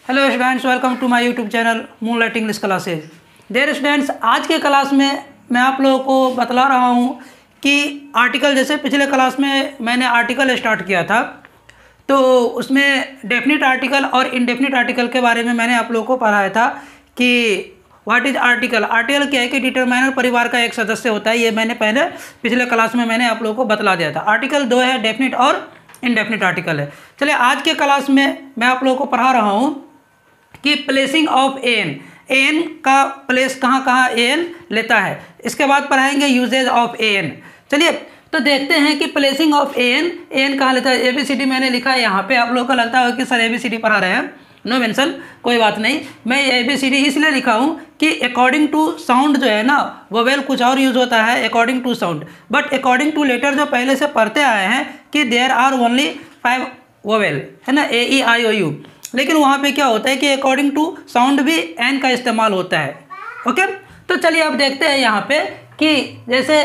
Hello students, welcome to my YouTube channel moonlight English classes. Dear students, आज के class में मैं आप लोगों को बतला रहा हूँ कि आर्टिकल, जैसे पिछले क्लास में मैंने आर्टिकल स्टार्ट किया था, तो उसमें डेफिनिट आर्टिकल और इनडेफिनिट आर्टिकल के बारे में मैंने आप लोगों को पढ़ाया था कि व्हाट इज आर्टिकल। आर्टिकल क्या है कि डिटरमाइनर परिवार का एक सदस्य होता है। ये मैंने पहले पिछले क्लास में मैंने आप लोगों को बतला दिया था। आर्टिकल दो है, डेफिनिट और इनडेफिनिट आर्टिकल है। चलिए, आज के क्लास में मैं आप लोगों को पढ़ा रहा हूँ कि प्लेसिंग ऑफ एन का प्लेस कहाँ कहाँ एन लेता है। इसके बाद पढ़ाएंगे यूजेज ऑफ एन। चलिए, तो देखते हैं कि प्लेसिंग ऑफ एन कहाँ लेता है। एबीसीडी मैंने लिखा है यहाँ पे। आप लोगों को लगता है कि सर एबीसीडी पढ़ा रहे हैं, नो मेंशन, कोई बात नहीं। मैं एबीसीडी इसलिए लिखा हूँ कि अकॉर्डिंग टू साउंड जो है ना, वोवेल कुछ और यूज होता है according to sound, but according to letter जो पहले से पढ़ते आए हैं कि देयर आर ओनली 5 वोवेल, है ना, ए ई आई ओ यू। लेकिन वहाँ पे क्या होता है कि अकॉर्डिंग टू साउंड भी एन का इस्तेमाल होता है। ओके, तो चलिए अब देखते हैं यहाँ पे कि जैसे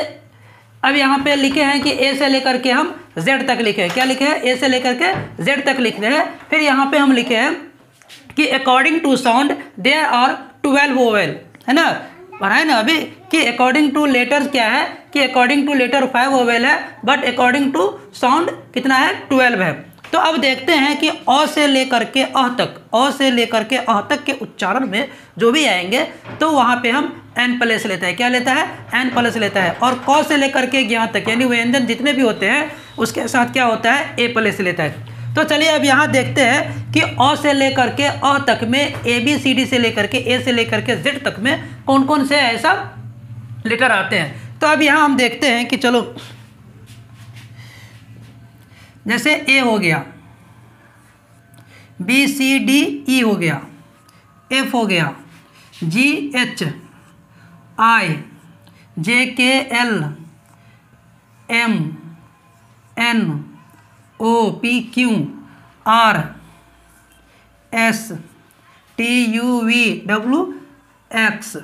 अब यहाँ पे लिखे हैं कि ए से लेकर के हम जेड तक लिखे हैं। क्या लिखे हैं? ए से लेकर के जेड तक लिख रहे हैं। फिर यहाँ पे हम लिखे हैं कि according to sound there are 12 vowel, है ना, पढ़ाए ना अभी कि अकॉर्डिंग टू लेटर्स क्या है कि अकॉर्डिंग टू लेटर 5 वोवेल है, बट अकॉर्डिंग टू साउंड कितना है? 12 है। तो अब देखते हैं कि अ से लेकर के अ तक, अ से लेकर के अ तक के उच्चारण में जो भी आएंगे तो वहाँ पे हम एन प्लस लेता है। क्या लेता है? एन प्लस लेता है। और क से लेकर के ज्ञ तक यानी व्यंजन जितने भी होते हैं उसके साथ क्या होता है? ए प्लस लेता है। तो चलिए अब यहाँ देखते हैं कि अ से लेकर के अ तक में, ए बी सी डी से लेकर के ए से लेकर के जेड तक में कौन कौन से ऐसा लेटर आते हैं। तो अब यहाँ हम देखते हैं कि चलो, जैसे ए हो गया, बी सी डी ई हो गया, एफ हो गया, जी H I J K L M N O P Q R S T U V W X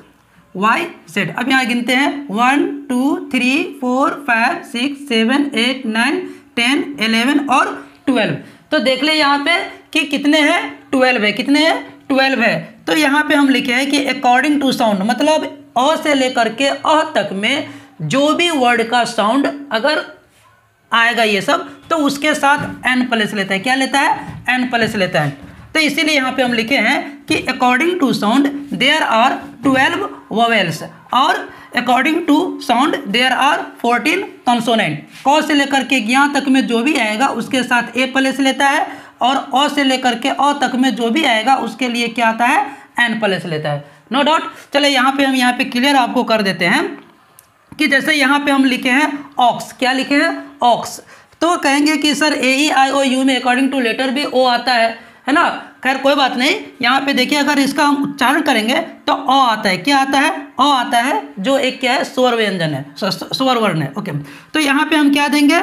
Y Z. अब यहाँ गिनते हैं 1 2 3 4 5 6 7 8 9 10 11 और 12। तो देख ले यहाँ पे कि कितने हैं? 12 है। कितने हैं? 12 है। तो यहाँ पे हम लिखे हैं कि अकॉर्डिंग टू साउंड, मतलब अ से लेकर के अ तक में जो भी वर्ड का साउंड अगर आएगा ये सब, तो उसके साथ एन प्लस लेता है। क्या लेता है? एन प्लस लेता है। तो इसीलिए यहाँ पे हम लिखे हैं कि according to sound there are 12 vowels और according to sound there are 14 consonant. क से लेकर के ज्ञ तक में जो भी आएगा उसके साथ ए प्लस लेता है, और अ से लेकर के अ तक में जो भी आएगा उसके लिए क्या आता है? एन प्लस लेता है। No doubt. चले यहाँ पे हम यहाँ पे क्लियर आपको कर देते हैं कि जैसे यहाँ पे हम लिखे हैं ऑक्स। क्या लिखे हैं? ऑक्स। तो कहेंगे कि sir A E I O U में अकॉर्डिंग टू लेटर भी ओ आता है ना। खैर कोई बात नहीं, यहाँ पे देखिए अगर इसका हम उच्चारण करेंगे तो अ आता है। क्या आता है? अ आता है, जो एक क्या है? स्वर व्यंजन है, स्वर वर्ण है। ओके, तो यहाँ पे हम क्या देंगे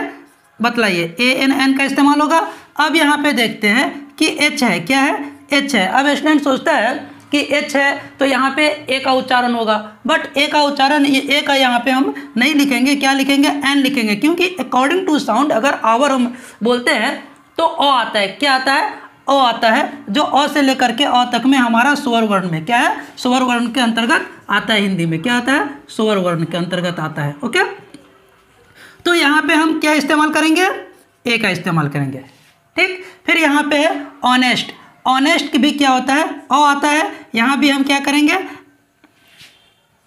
बतलाइए? ए एन एन का इस्तेमाल होगा। अब यहाँ पे देखते हैं कि एच है। क्या है? एच है। अब स्टूडेंट सोचता है कि एच है तो यहाँ पे ए का उच्चारण होगा, बट ए का उच्चारण, ए का यहाँ पे हम नहीं लिखेंगे। क्या लिखेंगे? एन लिखेंगे, क्योंकि अकॉर्डिंग टू साउंड अगर आवर हम बोलते हैं तो अ आता है। क्या आता है? अ आता है, जो अ से लेकर के अ तक में हमारा स्वर वर्ण में क्या है? स्वर वर्ण के अंतर्गत आता है। हिंदी में क्या आता है? स्वर वर्ण के अंतर्गत आता है। ओके, तो यहाँ पे हम क्या इस्तेमाल करेंगे? ए का इस्तेमाल करेंगे। ठीक, फिर यहाँ पे है ऑनेस्ट। ऑनेस्ट भी क्या होता है? अ आता है। यहाँ भी हम क्या करेंगे?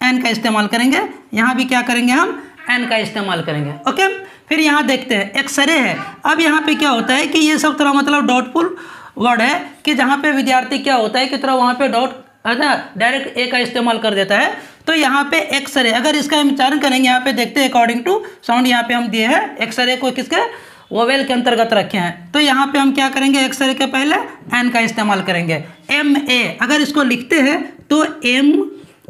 एन का इस्तेमाल करेंगे। यहाँ भी क्या करेंगे? हम एन का इस्तेमाल करेंगे। ओके, फिर यहाँ देखते हैं एक्सरे है। अब यहाँ पे क्या होता है कि ये सब थोड़ा मतलब डाउटफुल वर्ड है कि जहाँ पे विद्यार्थी क्या होता है कि थोड़ा वहाँ पे डाउट है ना, डायरेक्ट ए का इस्तेमाल कर देता है। तो यहाँ पे एक्सरे, अगर इसका हम उच्चारण करेंगे, यहाँ पे देखते हैं अकॉर्डिंग टू साउंड यहाँ पे हम दिए हैं एक्सरे को किसके? वोवेल के अंतर्गत रखे हैं। तो यहाँ पे हम क्या करेंगे? एक्सरे के पहले एन का इस्तेमाल करेंगे। एम ए, अगर इसको लिखते हैं तो एम,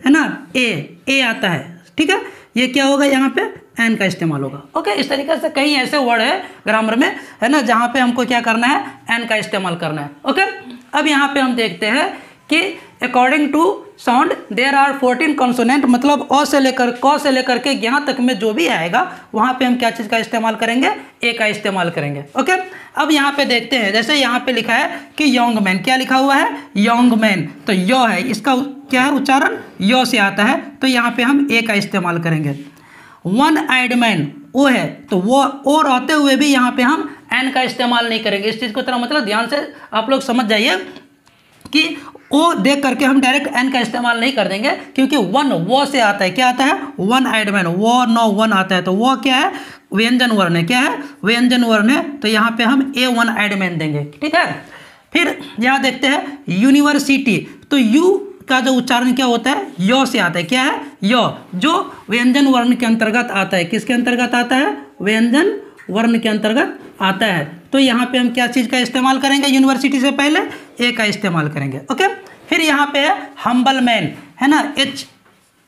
है ना, ए आता है। ठीक है, ये क्या होगा? यहाँ पे एन का इस्तेमाल होगा। ओके, इस तरीके से कई ऐसे वर्ड है ग्रामर में, है ना, जहाँ पे हमको क्या करना है? एन का इस्तेमाल करना है। ओके, अब यहाँ पे हम देखते हैं कि according to sound there are 14 consonant, मतलब अ से लेकर क से लेकर के यहाँ तक में जो भी आएगा वहाँ पे हम क्या चीज़ का इस्तेमाल करेंगे, ए का इस्तेमाल करेंगे। ओके, अब यहाँ पे देखते हैं, जैसे यहाँ पे लिखा है कि यंग मैन, क्या लिखा हुआ है, यंग मैन, तो यो है, इसका क्या है उच्चारण, यो से आता है, तो यहाँ पे हम ए का इस्तेमाल करेंगे। वन आइड मैन, ओ है, तो वो और होते हुए भी यहाँ पे हम एन का इस्तेमाल नहीं करेंगे। इस चीज़ को थोड़ा मतलब ध्यान से आप लोग समझ जाइए कि ओ देख करके हम डायरेक्ट एन का इस्तेमाल नहीं कर देंगे, क्योंकि वन वो से आता है, क्या आता है, वन आइड मैन, वो नो वन आता है, तो वो क्या है, व्यंजन वर्ण है, क्या है, व्यंजन वर्ण है, तो यहाँ पे हम ए वन आइड मैन देंगे। ठीक है, फिर यहाँ देखते हैं यूनिवर्सिटी, तो यू का जो उच्चारण क्या होता है, यो से आता है, क्या है, यो, जो व्यंजन वर्ण के अंतर्गत आता है, किसके अंतर्गत आता है, व्यंजन वर्ण के अंतर्गत आता है, तो यहाँ पे हम क्या चीज़ का इस्तेमाल करेंगे, यूनिवर्सिटी से पहले ए का इस्तेमाल करेंगे। ओके, फिर यहाँ पे है हम्बल मैन, है ना, एच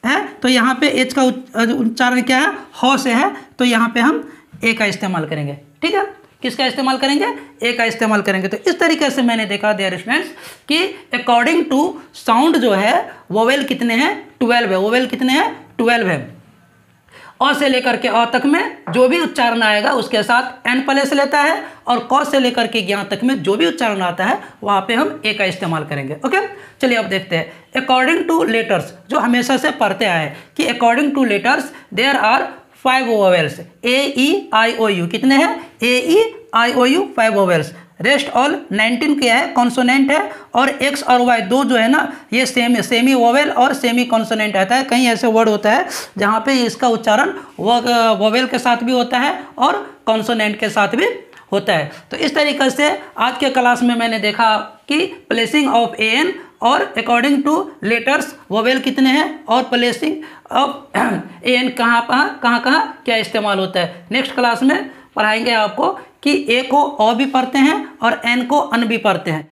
है, तो यहाँ पे एच का उच्चारण क्या है, हो से है, तो यहाँ पे हम ए का इस्तेमाल करेंगे। ठीक है, किसका इस्तेमाल करेंगे, ए का इस्तेमाल करेंगे। तो इस तरीके से मैंने देखा डियर स्टूडेंट्स कि अकॉर्डिंग टू साउंड जो है वोवेल कितने हैं, 12 है, वोवेल कितने हैं, 12 है। अ से लेकर के अ तक में जो भी उच्चारण आएगा उसके साथ एन प्लस लेता है, और क से लेकर के ज्ञ तक में जो भी उच्चारण आता है वहाँ पे हम ए का इस्तेमाल करेंगे। ओके, चलिए अब देखते हैं अकॉर्डिंग टू लेटर्स, जो हमेशा से पढ़ते आए कि according to letters there are 5 vowels, A E I O U, कितने हैं, A E I O U 5 vowels, rest all 19 क्या है, कॉन्सोनेंट है, और एक्स और वाई दो जो है ना ये सेमी वोवेल और सेमी कॉन्सोनेंट आता है। कहीं ऐसे वर्ड होता है जहाँ पे इसका उच्चारण वोवेल के साथ भी होता है और कॉन्सोनेंट के साथ भी होता है। तो इस तरीके से आज के क्लास में मैंने देखा कि प्लेसिंग ऑफ ए एन और अकॉर्डिंग टू लेटर्स वोवेल कितने हैं, और प्लेसिंग ऑफ ए एन कहाँ क्या इस्तेमाल होता है। नेक्स्ट क्लास में पढ़ाएंगे आपको कि ए को ओ भी पढ़ते हैं और एन को अन भी पढ़ते हैं।